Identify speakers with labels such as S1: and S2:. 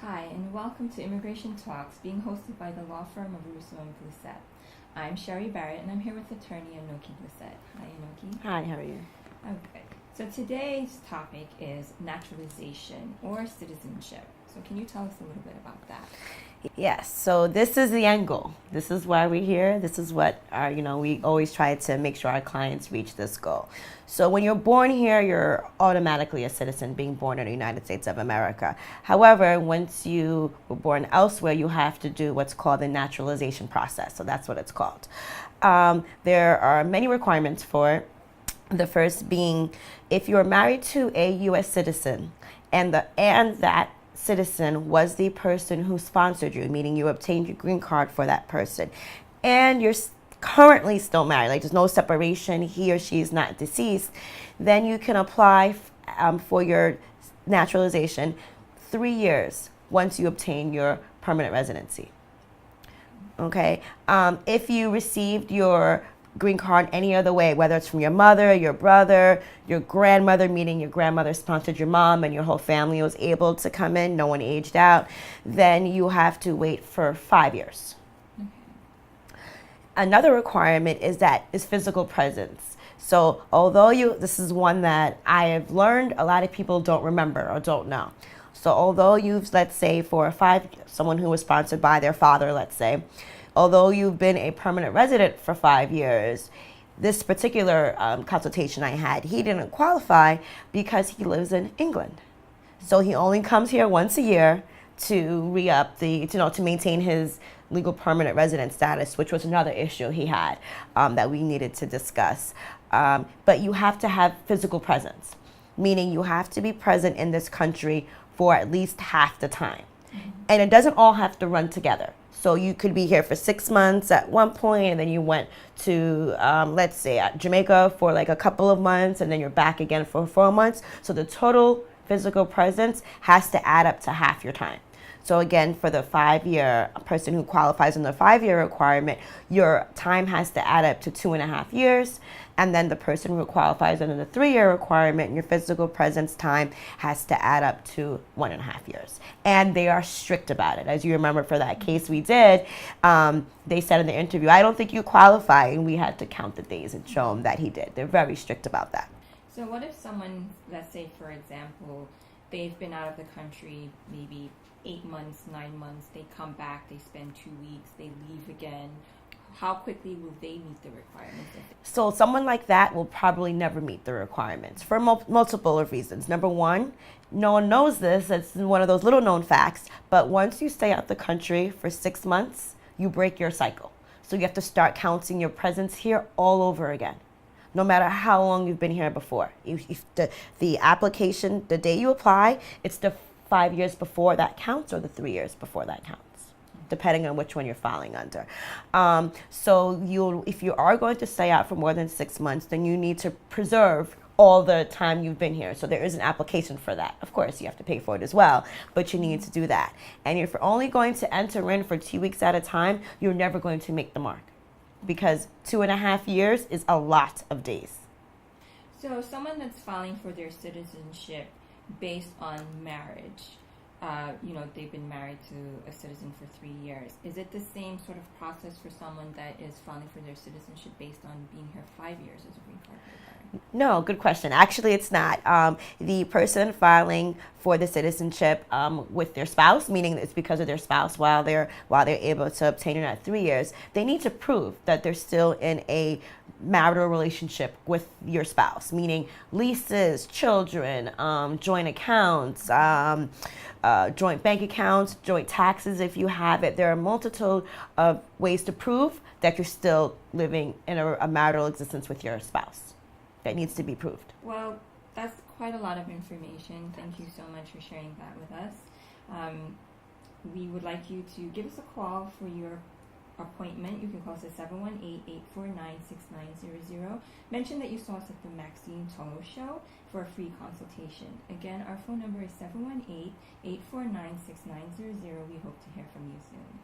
S1: Hi, and welcome to Immigration Talks, being hosted by the law firm of Russo and Glisset. I'm Sherry Barrett, and I'm here with attorney Anoki Glisset. Hi, Anoki.
S2: Hi, how are you?
S1: Okay. So today's topic is naturalization or citizenship. So can you tell us a little bit about that?
S2: Yes, so this is the end goal. This is why we're here. This is what we always try to make sure our clients reach this goal. So when you're born here, you're automatically a citizen being born in the United States of America. However, once you were born elsewhere, you have to do what's called the naturalization process. So that's what it's called. There are many requirements for it. The first being if you're married to a U.S. citizen and that citizen was the person who sponsored you, meaning you obtained your green card for that person, and you're currently still married, like there's no separation, he or she is not deceased, then you can apply for your naturalization 3 years once you obtain your permanent residency. Okay, if you received your green card any other way, whether it's from your mother, your brother, your grandmother, meaning your grandmother sponsored your mom and your whole family was able to come in, no one aged out, then you have to wait for 5 years.
S1: Okay.
S2: Another requirement is physical presence. So this is one that I have learned a lot of people don't remember or don't know. So although let's say someone who was sponsored by their father, let's say, although you've been a permanent resident for 5 years, this particular consultation I had, he didn't qualify because he lives in England. So he only comes here once a year to re-up to maintain his legal permanent resident status, which was another issue he had that we needed to discuss. But you have to have physical presence, meaning you have to be present in this country for at least half the time. Mm-hmm. And it doesn't all have to run together. So you could be here for 6 months at one point, and then you went to, let's say, Jamaica for like a couple of months, and then you're back again for 4 months. So the total physical presence has to add up to half your time. So again, for the 5-year person who qualifies in the 5-year requirement, your time has to add up to 2.5 years. And then the person who qualifies under the 3-year requirement, your physical presence time has to add up to 1.5 years. And they are strict about it. As you remember for that case we did, they said in the interview, I don't think you qualify. And we had to count the days and show them that he did. They're very strict about that.
S1: So what if someone, let's say, for example, they've been out of the country maybe 8 months, 9 months, they come back, they spend 2 weeks, they leave again. How quickly will they meet the requirements?
S2: So someone like that will probably never meet the requirements for multiple of reasons. Number one, no one knows this. It's one of those little known facts. But once you stay out the country for 6 months, you break your cycle. So you have to start counting your presence here all over again, no matter how long you've been here before. If the application, the day you apply, it's the 5 years before that counts or the 3 years before that counts, depending on which one you're filing under. So if you are going to stay out for more than 6 months, then you need to preserve all the time you've been here. So there is an application for that. Of course, you have to pay for it as well, but you need to do that. And if you're only going to enter in for 2 weeks at a time, you're never going to make the mark because 2.5 years is a lot of days.
S1: So someone that's filing for their citizenship based on marriage, they've been married to a citizen for 3 years. Is it the same sort of process for someone that is filing for their citizenship based on being here 5 years as a green card holder?
S2: No, good question. Actually, it's not. The person filing for the citizenship with their spouse, meaning it's because of their spouse while they're able to obtain it at 3 years, they need to prove that they're still in a marital relationship with your spouse, meaning leases, children, joint accounts, joint bank accounts, joint taxes if you have it. There are a multitude of ways to prove that you're still living in a marital existence with your spouse. That needs to be proved.
S1: Well, that's quite a lot of information. Thank you so much for sharing that with us. We would like you to give us a call for your appointment. You can call us at 718-849-6900. Mention that you saw us at the Maxine Toho Show for a free consultation. Again, our phone number is 718-849-6900. We hope to hear from you soon.